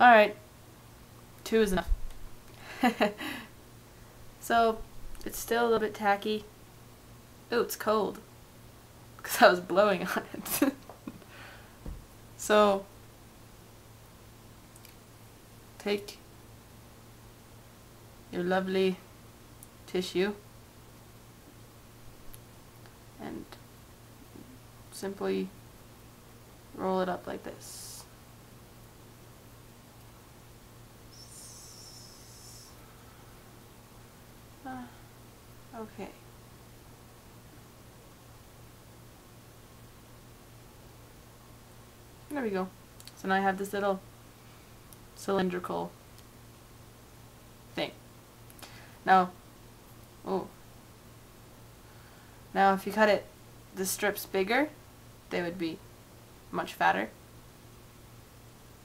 Alright, 2 is enough. So, it's still a little bit tacky. Ooh, it's cold. Because I was blowing on it. So, take your lovely tissue and simply roll it up like this. Okay. There we go. So now I have this little cylindrical thing. Now, now if you cut it the strips bigger, they would be much fatter.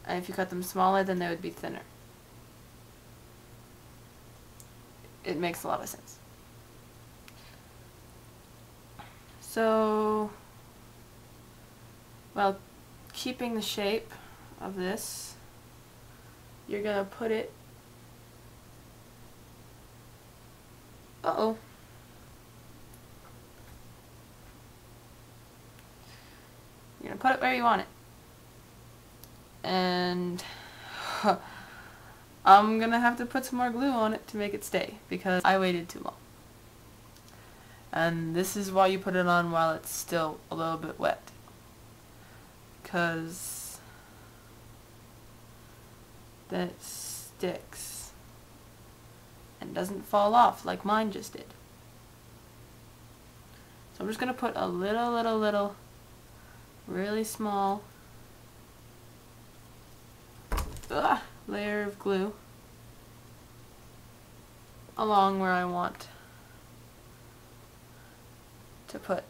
And if you cut them smaller, then they would be thinner. It makes a lot of sense. So, well, keeping the shape of this, you're gonna put it, you're gonna put it where you want it. And I'm gonna have to put some more glue on it to make it stay, because I waited too long. And this is why you put it on while it's still a little bit wet, because then it sticks and doesn't fall off like mine just did. So I'm just gonna put a little really small layer of glue along where I want to put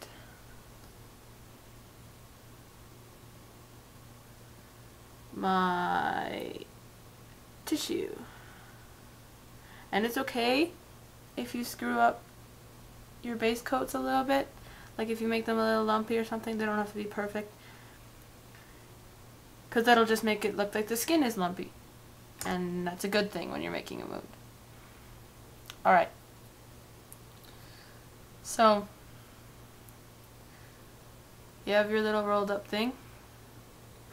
my tissue. And it's okay if you screw up your base coats a little bit. Like if you make them a little lumpy or something, they don't have to be perfect, because that'll just make it look like the skin is lumpy, and that's a good thing when you're making a wound. Alright, so you have your little rolled up thing,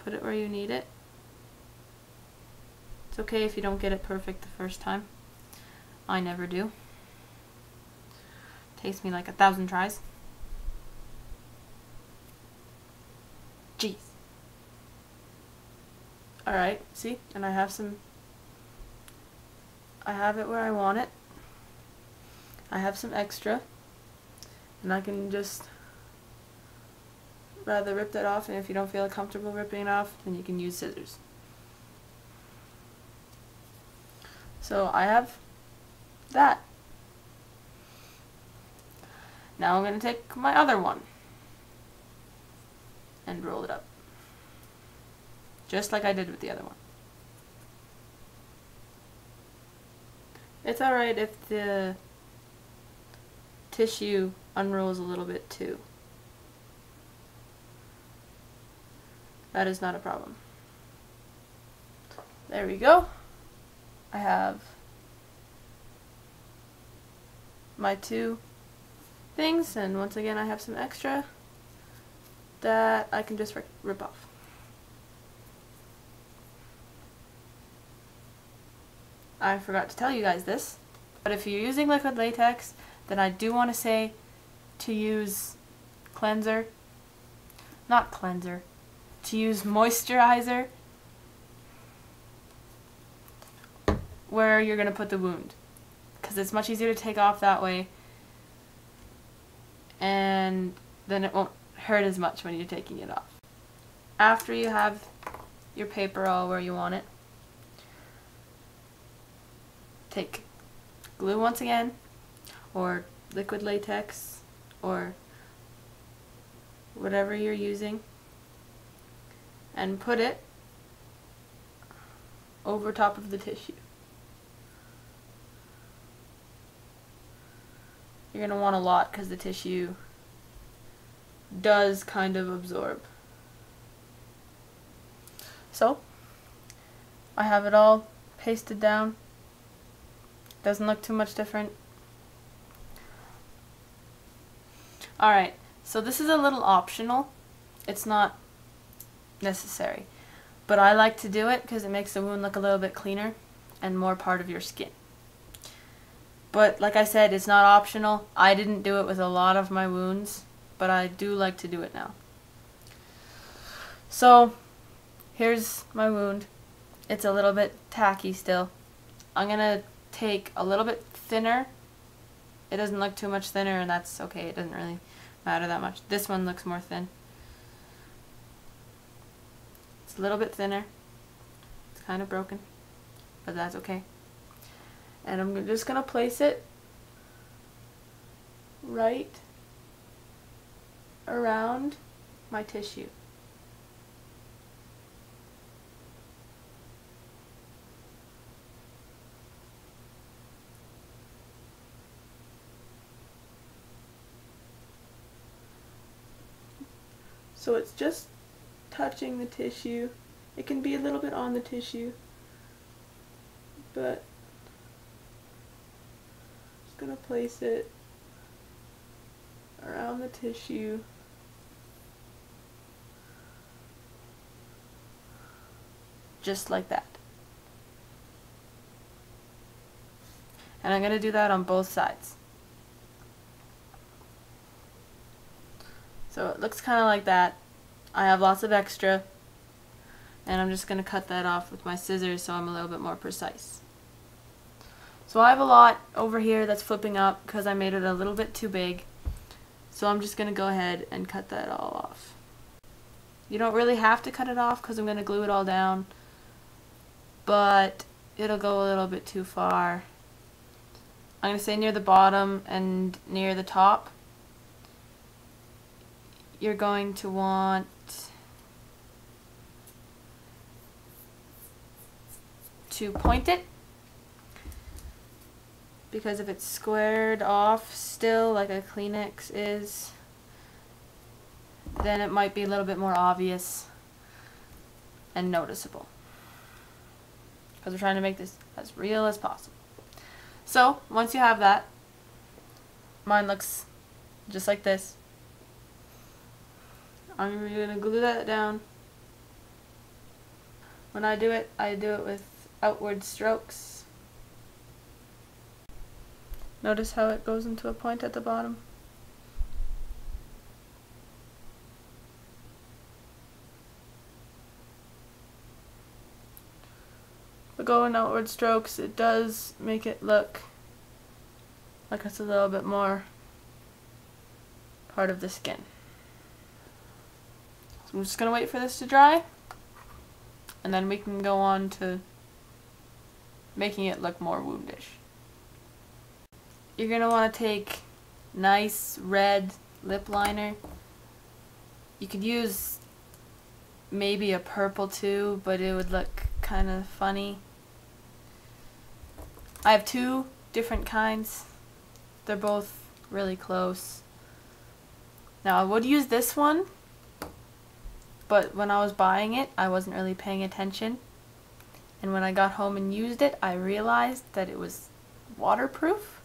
put it where you need it. It's okay if you don't get it perfect the first time. I never do. Takes me like 1,000 tries. Jeez. Alright, see? And I have it where I want it. I have some extra. And I can just rather rip that off, and if you don't feel comfortable ripping it off, then you can use scissors. So I have that. Now I'm going to take my other one and roll it up, just like I did with the other one. It's alright if the tissue unrolls a little bit too. That is not a problem. There we go. I have my 2 things, and once again I have some extra that I can just rip off. I forgot to tell you guys this, but if you're using liquid latex, then I do want to say to use to use moisturizer where you're going to put the wound, because it's much easier to take off that way, and then it won't hurt as much when you're taking it off. After you have your paper all where you want it, take glue once again, or liquid latex, or whatever you're using, and put it over top of the tissue. You're going to want a lot because the tissue does kind of absorb. So, I have it all pasted down. Doesn't look too much different. Alright, so this is a little optional. It's not necessary. But I like to do it because it makes the wound look a little bit cleaner and more part of your skin. But like I said, it's not optional. I didn't do it with a lot of my wounds, but I do like to do it now. So, here's my wound. It's a little bit tacky still. I'm going to take a little bit thinner. It doesn't look too much thinner, and that's okay. It doesn't really matter that much. This one looks more thin. It's a little bit thinner. It's kind of broken, but that's okay. And I'm just going to place it right around my tissue. So it's just touching the tissue. It can be a little bit on the tissue, but I'm just going to place it around the tissue. Just like that. And I'm going to do that on both sides. So it looks kind of like that. I have lots of extra, and I'm just going to cut that off with my scissors so I'm a little bit more precise. So I have a lot over here that's flipping up because I made it a little bit too big. So I'm just going to go ahead and cut that all off. You don't really have to cut it off because I'm going to glue it all down, but it'll go a little bit too far. I'm going to say near the bottom and near the top. You're going to want to point it, because if it's squared off still like a Kleenex is, then it might be a little bit more obvious and noticeable, because we're trying to make this as real as possible. So once you have that, mine looks just like this. I'm going to glue that down. When I do it with outward strokes. Notice how it goes into a point at the bottom. But going outward strokes, it does make it look like it's a little bit more part of the skin. So I'm just going to wait for this to dry, and then we can go on to making it look more woundish. You're going to want to take nice red lip liner. You could use maybe a purple too, but it would look kind of funny. I have two different kinds. They're both really close. Now I would use this one, but when I was buying it, I wasn't really paying attention. And when I got home and used it, I realized that it was waterproof.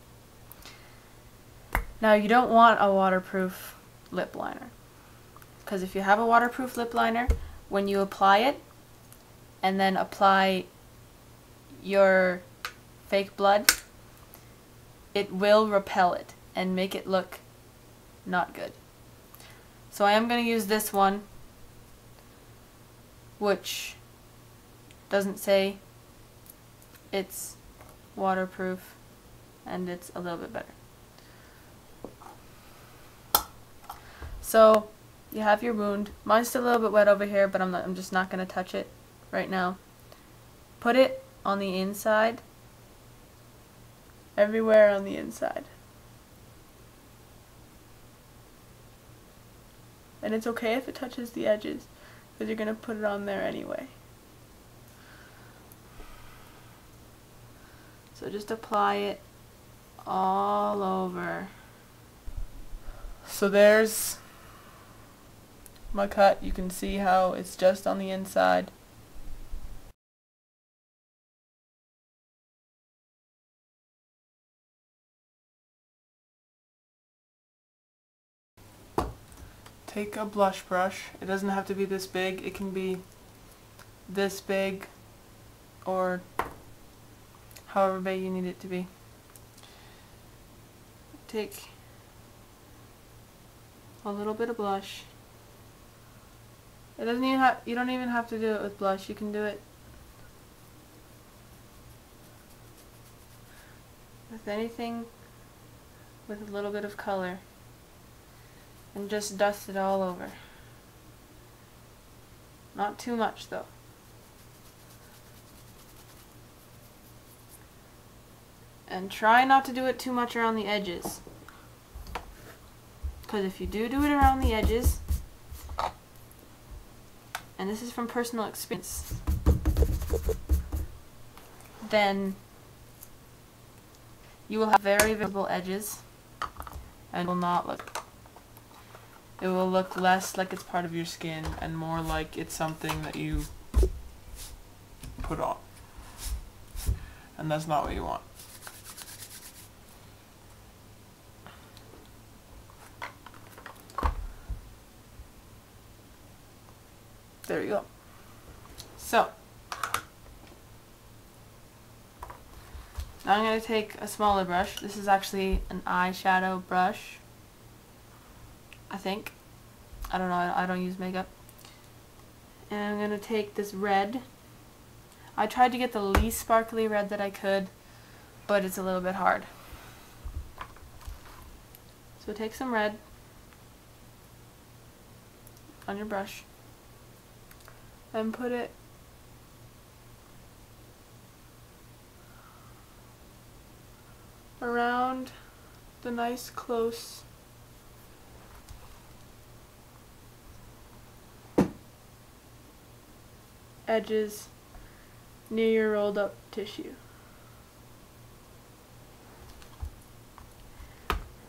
Now you don't want a waterproof lip liner, because if you have a waterproof lip liner, when you apply it and then apply your fake blood, it will repel it and make it look not good. So I am going to use this one, which doesn't say it's waterproof, and it's a little bit better. So you have your wound. Mine's still a little bit wet over here, but I'm just not going to touch it right now. Put it on the inside, everywhere on the inside. And it's okay if it touches the edges, because you're going to put it on there anyway. So just apply it all over. So there's my cut. You can see how it's just on the inside. take a blush brush. It doesn't have to be this big. It can be this big or however big you need it to be. Take a little bit of blush. It doesn't even have, you don't even have to do it with blush. You can do it with anything with a little bit of color. And just dust it all over. Not too much though. And try not to do it too much around the edges. Because if you do it around the edges, and this is from personal experience, then you will have very visible edges and will not look. It will look less like it's part of your skin and more like it's something that you put on. And that's not what you want. There you go. So, now I'm going to take a smaller brush. This is actually an eyeshadow brush, I think. I don't know, I don't use makeup. And I'm going to take this red. I tried to get the least sparkly red that I could, but it's a little bit hard. So take some red on your brush and put it around the nice close edges near your rolled up tissue.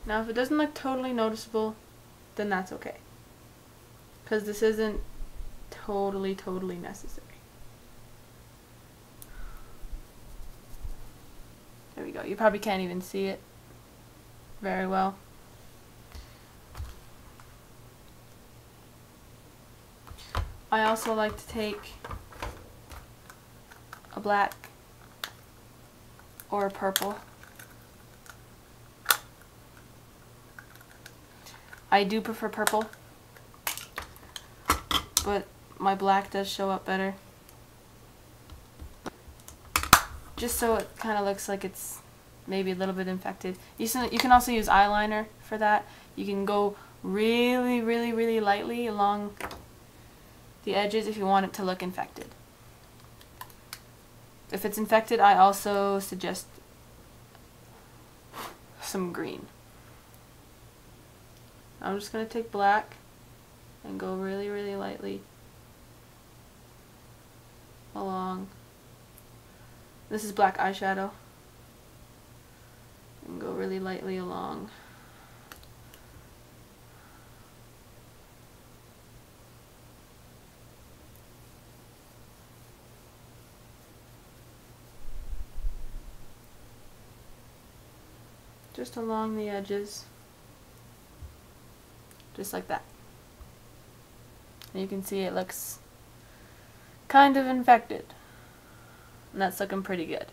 Now if it doesn't look totally noticeable, then that's okay, because this isn't totally necessary. There we go. You probably can't even see it very well. I also like to take a black or a purple. I do prefer purple, but my black does show up better. Just so it kind of looks like it's maybe a little bit infected. You can also use eyeliner for that. You can go really lightly along the edges if you want it to look infected. If it's infected, I also suggest some green. I'm just going to take black and go really lightly along. This is black eyeshadow. And go really lightly along. Just along the edges. Just like that. And you can see it looks kind of infected. And that's looking pretty good.